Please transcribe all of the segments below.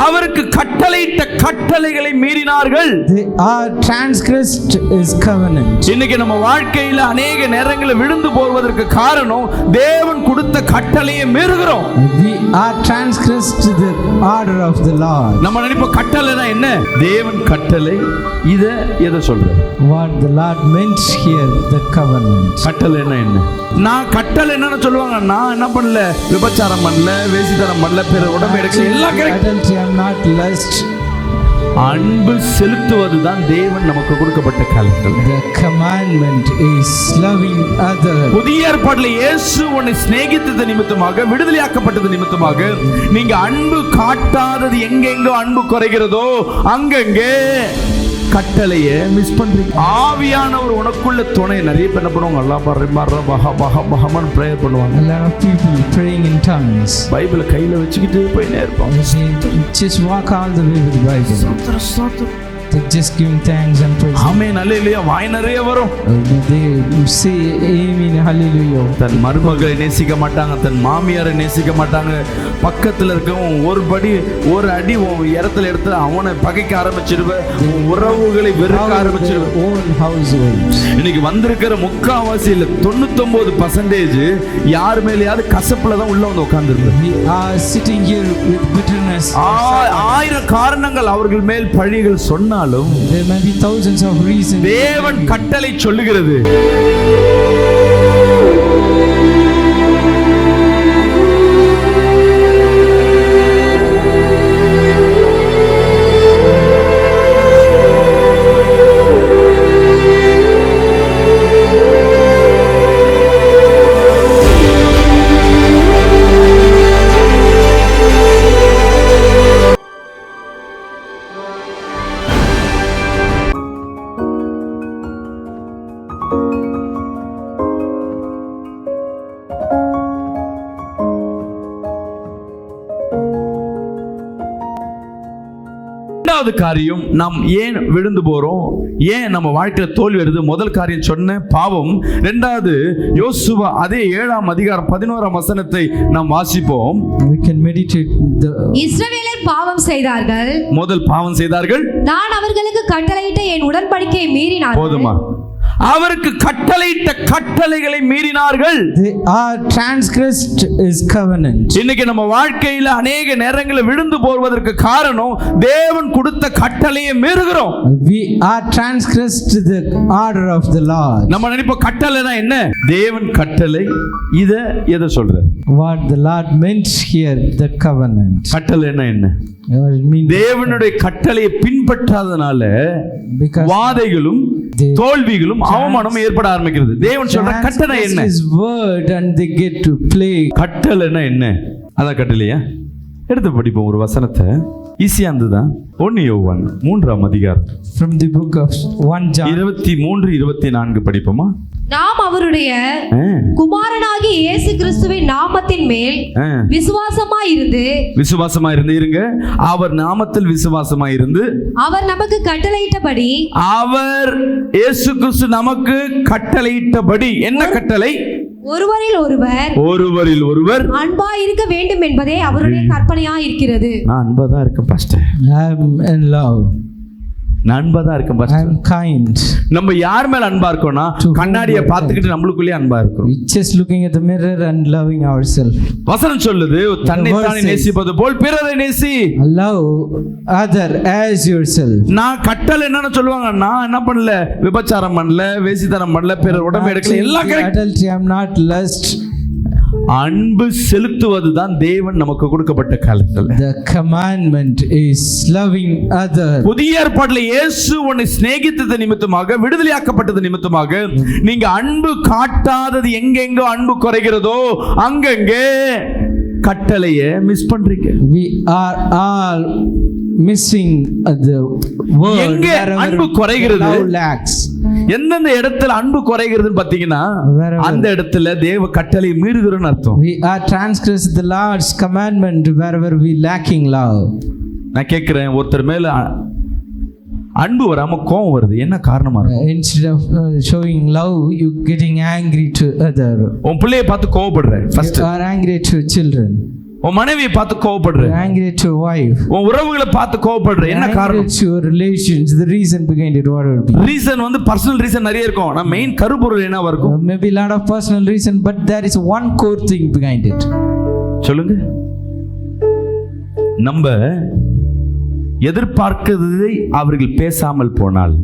அவருக்கு கட்டளையிட்ட கட்டளைகளை மீறினார்கள். They are transgressed his covenant. இன்னைக்கு நம்ம வாழ்க்கையில அநேக நேரங்களில் விழுந்து போவதற்கு காரணம் தேவன் கொடுத்த கட்டளையை மீறுகிறோம். We are transgressed the order of the Lord. நம்ம நினைப்ப கட்டளைனா என்ன? தேவன் கட்டளை இத எதை சொல்றாரு? What the Lord meant here, the covenant. கட்டளைனா என்ன? நான் கட்டளை என்னன்னு சொல்லுவாங்க, நான் என்ன பண்ணல, விபச்சாரம் பண்ணல, வேசித்தனம் பண்ணல, பிற உடம்பு எடுக்கல, எல்லாம் correct. Adultery, I am not lust. அன்பு செலுத்துவதுதான் தேவன் நமக்கு கொடுக்கப்பட்ட கட்டளை. The commandment is loving others. புதிய ஏற்பாட்டில் இயேசு உன்னை சிநேகித்தது நிமித்தமாக, விடுதலையாக்கப்பட்டது நிமித்தமாக, நீங்க அன்பு காட்டாதது எங்கெங்கோ அன்பு குறைகிறதோ அங்கங்கே கட்டளைய மிஸ் பண்றீங்க. ஆவியானவர் உனக்குள்ள துணை. நிறைய பேர் என்ன பண்ணுவாங்க, அல்லாஹ் பர்ரிமார் பஹ பஹ பஹமன் பிரேயர் பண்ணுவாங்க. A lot of people praying in tongues. பைபிளை கையில வச்சுக்கிட்டு போயிட்டே இருப்பாங்க. Just walk all the way with the Bible. They're just giving thanks and praise. ஆமென் அல்லேலூயா. வாய் நிறைய வரும். They say amen hallelujah. தன் மருமகளை நேசிக்க மாட்டாங்க, தன் மாமியாரை நேசிக்க மாட்டாங்க. பக்கத்துல இருக்கவன் ஒரு அடி இடத்துல எடுத்து அவனை பகைக்க ஆரம்பிச்சிருவ, உறவுகளை வெறுக்க ஆரம்பிச்சிருவ. இன்னைக்கு வந்திருக்கிற முக்காவாசி இல்ல 99% யார் மேலேயாவது கசப்புல தான் உள்ள வந்து உட்கார்ந்துருப்பாங்க. Sitting here with bitterness. ஆயிரம் காரணங்கள் அவர்கள் மேல் பழிகள் சொன்னாலும் there may be thousands of reasons. தேவன் கட்டளை சொல்லுகிறது. இரண்டாவது காரியம், நாம் ஏன் விழுந்து போறோம், ஏன் நம்ம வாழ்க்கையில தோல்வி வருது? முதல் காரியம் சொன்ன பாவம். இரண்டாவது யோசுவா அதே 7ஆம் அதிகாரம் 11ஆம் வசனத்தை நாம் வாசிப்போம். We can meditate. இஸ்ரவேலர் பாவம் செய்தார்கள். முதல் பாவம் செய்தார்கள். நான் அவர்களுக்கு கட்டளையிட்ட என் உடன்படிக்கையை மீறினார்கள். போதுமா? அவருக்கு கட்டளையிட்ட கட்டளைகளை மீறினார்கள். They are transgressed his covenant. இன்னைக்கு நம்ம வாழ்க்கையில அநேக நேரங்களில் விழுந்து போவதற்கு காரணம் தேவன் கொடுத்த கட்டளையை மீறுகிறோம். We are transgressed the order of the Lord. நம்ம நினைப்ப கட்டளைனா என்ன? தேவன் கட்டளை இத எதை சொல்றாரு? What the Lord meant here, the covenant. கட்டளைனா என்ன? தேவனுடைய கட்டளையை பின்பற்றாதனால வாதைகளும் தோல்விகளும் அவமானமும் ஏற்பட ஆரம்பிக்கிறது. தேவன் சொல்ற கட்டளை என்ன? His word and they get to play. கட்டளைனா என்ன? அதான் கட்டளையா? எடுத்து படிப்போம் ஒரு வசனத்தை. ஈஸியா இருந்துதான். 1 யோவான் 3ஆம் அதிகாரம் from the book of 1 John 23-24 படிப்போமா? நாம் அவருடைய குமாரனாகிய இயேசு கிறிஸ்துவின் நாமத்தின் மேல் விசுவாசமா இருந்து இருங்க. அவர் நாமத்தில் விசுவாசமா இருந்து அவர் நமக்கு கட்டளையிட்டபடி, அவர் இயேசு கிறிஸ்து நமக்கு கட்டளையிட்டபடி. என்ன கட்டளை? ஒருவரில் ஒருவர் அன்பா இருக்க வேண்டும் என்பதே அவருடைய கற்பனையா இருக்கிறது. நான் அன்பா தான் இருக்கேன் pastor. I am in love. நான் அன்பா தான் இருக்கேன் பாஸ்டர். I am kind. நம்ம யார் மேல அன்பா இருக்கோம்னா கண்ணாடியை பார்த்துக்கிட்டு நம்மளுக்குள்ளே அன்பா இருக்கோம். Just looking at the mirror and loving ourselves. வசனம் சொல்லுது, தன்னை தானே நேசிப்பது போல் பிறரை நேசி. Love other as yourself. நான் கட்டளை என்னன்னு சொல்லுவாங்க, நான் என்ன பண்ணல, விபச்சாரம் பண்ணல, வேசித்தனம் பண்ணல, பிறர் உடம்பு எடுக்கல, எல்லாம் correct. Adultery, I am not lust. அன்பு செலுத்துவதுதான் தேவன் நமக்கு கொடுக்கப்பட்ட கட்டளை. The commandment is loving others. புதிய ஏற்பாட்டில் இயேசு உன்னை சிநேகித்தது நிமித்தமாக, விடுதலையாக்கப்பட்டது நிமித்தமாக, நீங்க அன்பு காட்டாதது எங்கெங்கோ அன்பு குறைகிறதோ அங்கங்கே கட்டளைய மிஸ் பண்றீங்க. We are all missing the word. எங்க அன்பு குறைகிறது? Love lacks. எந்தெந்த இடத்துல அன்பு குறைகிறதுன்னு பாத்தீங்கன்னா அந்த இடத்துல தேவ கட்டளை மீறுகிறோம்னு அர்த்தம். We are transgressed the Lord's commandment wherever we lacking love. நான் கேக்குறேன், ஒருத்தர் மேல அன்பு வராம கோபம் வருது, என்ன காரணமா இருக்கு? Instead of showing love, you getting angry to other. உன் பிள்ளையை பார்த்து கோபப்படுற. You are angry to children. உன் மனைவியை பார்த்து கோவப்படுற, You're angry at your wife. உன் உறவுகளை பார்த்து கோவப்படுற. You're என்ன angry காரணம்? at your relations. The reason behind it, what would be? Reason வந்து பர்சனல் ரீசன் நிறைய இருக்கும். நான் மெயின் கருப்பொருள் என்னவா இருக்கும்? Maybe a lot of personal reason, but there is one core thing behind it. சொல்லுங்க. நம்ம எதிர்பார்க்கிறதை அவர்கள் பேசாமல் போனால்,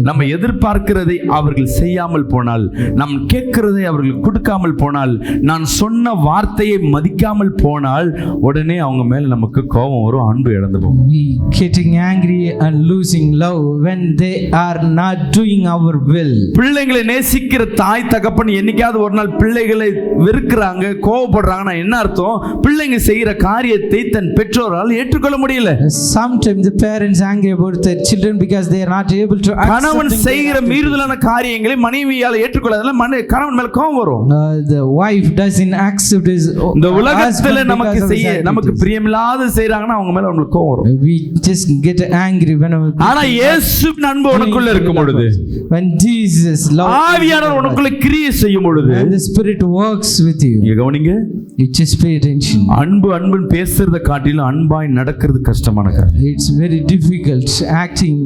நம்ம எதிர்பார்க்கிறதை அவர்கள் செய்யாமல் போனால், நம் கேட்கிறதை அவர்கள் கொடுக்காமல் போனால், நான் சொன்ன வார்த்தையை மதிக்காமல் போனால், உடனே அவங்க மேல நமக்கு கோபம் வரும், அன்பு இழந்து போகும். We getting angry and losing love when they are not doing our will. பிள்ளைகளை நேசிக்கிற தாய் தகப்பன் என்னைக்காவது ஒரு நாள் பிள்ளைகளை வெறுக்கிறாங்க, கோவப்படுறாங்கன்னா என்ன அர்த்தம்? பிள்ளைங்க செய்யற காரியத்தை தன் பெற்றோரால் ஏற்றுக்கொள்ள முடியல. Sometimes the parents angry about their children because they are not able to accept. கணவன் செய்கிற மீறுதலான காரியங்களை மனைவியால் ஏற்றுக்கொள்ளாதனால கணவன் மேல கோபம் வரும். The wife doesn't accept his இந்த உலகத்துல நமக்கு husband செய்ய because of his நமக்கு activities. பிரியமில்லாத செய்றாங்கன்னா அவங்க மேல நமக்கு கோபம் வரும். We just get angry whenever. ஆனா இயேசுவின் அன்பு உனக்குள்ள இருக்கும் பொழுது, when Jesus love ஆவியானவர் உனக்குள்ள கிரியை செய்யும் பொழுது, and the Spirit works with you, நீங்க கவனிங்க, you just pay attention. அன்புன்னு பேசுறத காட்டிலும் அன்பாய் நடக்கிறது கஷ்டமான காரியம். It's very difficult acting.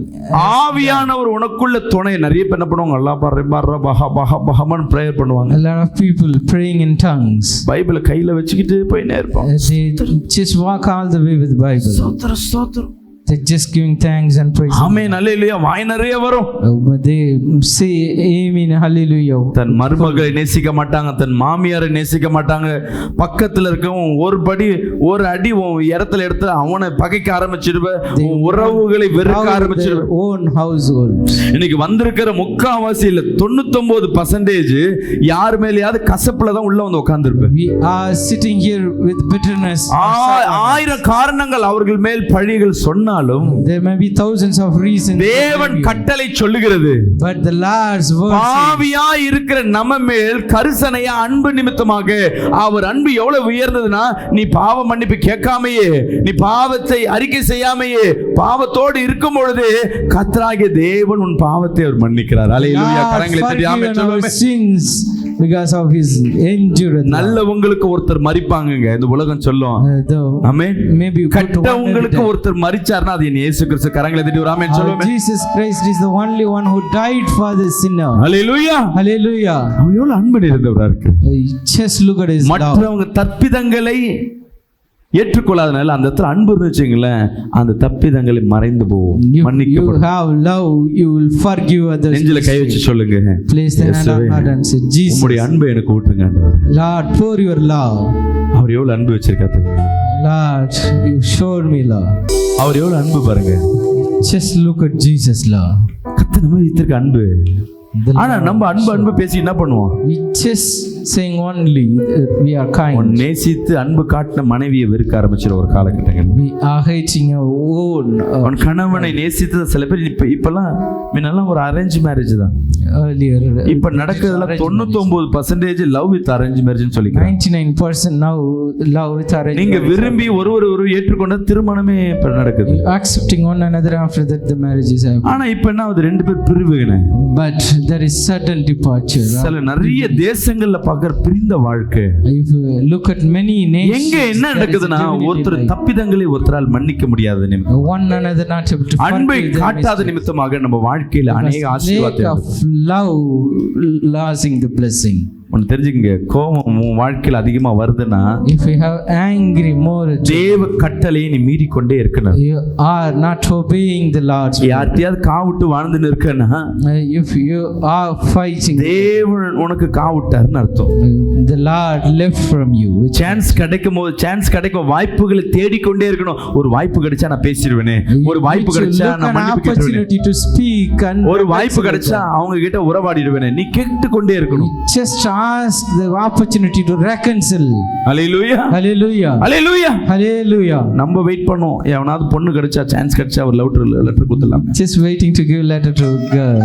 ஆவியானவர் உனக்குள்ள துணை. நிறைய பேர் என்ன பண்ணுவாங்க? அல்லாஹ் பர்ர பஹ பஹ பஹமன் பிரேயர் பண்ணுவாங்க. A lot of people praying in tongues. பைபிளை கையில வச்சுக்கிட்டு போயினே இருப்பாங்க. They just walk all the way with the Bible. ஸ்தோத்திரம் ஸ்தோத்திரம். They're just giving thanks and praise. ஆமென் அல்லேலூயா. வாய் நிறைய வரும். But they say amen, hallelujah. தன் மருமகளை நேசிக்க மாட்டாங்க, தன் மாமியாரை நேசிக்க மாட்டாங்க. பக்கத்துல இருக்கவன் ஒரு அடி உன் இடத்துல எடுத்து அவனை பகைக்க ஆரம்பிச்சிருவ, உன் உறவுகளை வெறுக்க ஆரம்பிச்சிருவ. Own household. இன்னைக்கு வந்திருக்கிற முக்காவாசியில் 99% யார் மேலேயாவது கசப்புல தான் உள்ள வந்து உட்கார்ந்திருப்பேன். We are sitting here with bitterness. ஆயிரம் காரணங்கள் அவர்கள் மேல் பழிகள் சொன்னாலும் There may be thousands of reasons. தேவன் கட்டளை சொல்லுகிறது, but the Lord's word says, பாவியா இருக்கிற நம்ம மேல் கரிசனையா அன்பு நிமித்தமாக. அவர் அன்பு எவ்வளவு உயர்ந்ததுன்னா, நீ பாவ மன்னிப்பு கேட்காமையே, நீ பாவத்தை அறிக்கை செய்யாமையே பாவத்தோடு இருக்கும் பொழுது கர்த்தராகிய தேவன் உன் பாவத்தை அவர் மன்னிக்கிறார். அல்லேலூயா. கரங்களை தட்டி ஆமென் சொல்லுங்க. sins because of his endurance. நல்லவங்களுக்கு ஒருத்தர் மரிப்பாங்கங்க, இந்த உலகம் சொல்லும். ஆமென். Maybe கெட்டவங்களுக்கு ஒருத்தர் மரிச்சார்னா அது இயேசு கிறிஸ்து. கரங்களை தட்டி ஒரு ஆமென் சொல்லுங்க. Jesus Christ is the only one who died for the sinner. Hallelujah. Hallelujah. அவர் எவ்வளவு அன்பு நிறைந்தவரா இருக்கு. Just look at his love. மற்றவங்க தப்பிதங்களை ஏற்றுக்கொள்ளாதனால அந்த இடத்துல அன்பு இருந்துச்சுங்களேன், அந்த தப்பிதங்களை மறைந்து போகும், You மன்னிக்கப்படும். have love, you will forgive others. நெஞ்சில கை வச்சு சொல்லுங்க, Place the hand on heart and say, Jesus, உம்முடைய அன்பை எனக்கு ஊற்றுங்க ஆண்டவரே. Lord, pour your love. அவர் எவ்வளவு அன்பு வச்சிருக்காரு. Lord, you showed me love. அவர் எவ்வளவு அன்பு பாருங்க. Just look at Jesus' love. கர்த்தர் நம்ம வைத்திருக்க அன்பு. The ஆனா நம்ம அன்பு பேசி என்ன பண்ணுவோம்? We just saying only we are kind. நேசித்து அன்பு காட்டின மனைவியை வெறுக்க ஆரம்பிச்சிட ஒரு காலகட்டங்கள். We are hating our own. அவன் கணவனை நேசித்து சில பேர் இப்பெல்லாம் முன்னெல்லாம் ஒரு அரேஞ்ச் மேரேஜ் தான். Earlier, இப்ப நடக்கிறதுல 99% லவ் வித் அரேஞ்ச் மேரேஜ்னு சொல்லிக்கிறாங்க. 99% now love with arranged நீங்க marriage. விரும்பி ஒரு ஏற்றுக்கொண்ட திருமணமே இப்ப நடக்குது. Accepting one another, after that the marriage is happening. ஆனா இப்ப என்ன ஆகுது? ரெண்டு பேர் பிரிவுகனே. But there is sudden departure. சில நிறைய தேசங்கள்ல பார்க்கிற பிரிந்த வாழ்க்கை. If you look at many nations, எங்க என்ன நடக்குதுன்னா, ஒருத்தர் தப்பிதங்களை ஒருத்தரால் மன்னிக்க முடியாத நிமித்தம், one another not able to அன்பை forgive their காட்டாத mistakes. நிமித்தமாக நம்ம வாழ்க்கையில அநேக Lack ஆசீர்வாதத்தை of love losing the blessing. ஒன்னு தெரிஞ்சுக்கங்க, கோபம் உன் வாழ்க்கையில அதிகமா வருதுன்னா, If you have angry more, தேவ கட்டளையை நீ மீறிக்கொண்டே இருக்கணும். you are not obeying the Lord's word. யார்கிட்டயாவது காவிட்டு வாழ்ந்துன்னு இருக்கன்னா, If you are fighting, தேவன் உனக்கு காவிட்டாருன்னு அர்த்தம். the Lord left from you. Chance கிடைக்கும் வாய்ப்புகளை தேடிக்கொண்டே இருக்கணும். ஒரு வாய்ப்பு கிடைச்சா நான் பேசிடுவேனே, ஒரு வாய்ப்பு கிடைச்சா நான் மன்னிப்பு கேட்டுருவேனே, opportunity to speak and ஒரு வாய்ப்பு கிடைச்சா அவங்க கிட்ட உறவாடிடுவேனே, நீ கேட்டுக்கொண்டே இருக்கணும். just ask the opportunity to reconcile. Hallelujah, Hallelujah. Hallelujah. Hallelujah. நம்ம வெயிட் பண்ணோம், எவனாவது பொண்ணு கிடைச்சா சான்ஸ் கிடைச்சா ஒரு லெட்டர் கொடுத்துடலாம். Just waiting to give letter to girl.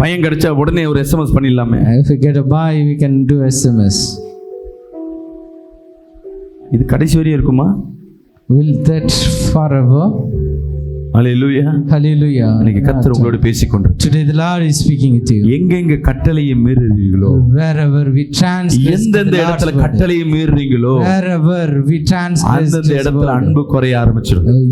பையன் கிடைச்சா உடனே ஒரு SMS பண்ணிடலாமே. If we get a boy, we can do SMS. இது கடைசி வரையும் இருக்குமா? Will that forever? Hallelujah. Hallelujah. இன்னைக்கு கர்த்தர் உங்களோடு பேசிக்கொண்டு Today the Lord is speaking with you. எங்கெங்க கட்டளையை மீறுறீங்களோ, Wherever we transgress எந்தெந்த the Lord's இடத்துல word, கட்டளையை மீறுறீங்களோ wherever we transgress அந்தந்த His இடத்துல word, அன்பு குறைய ஆரம்பிச்சிடும்.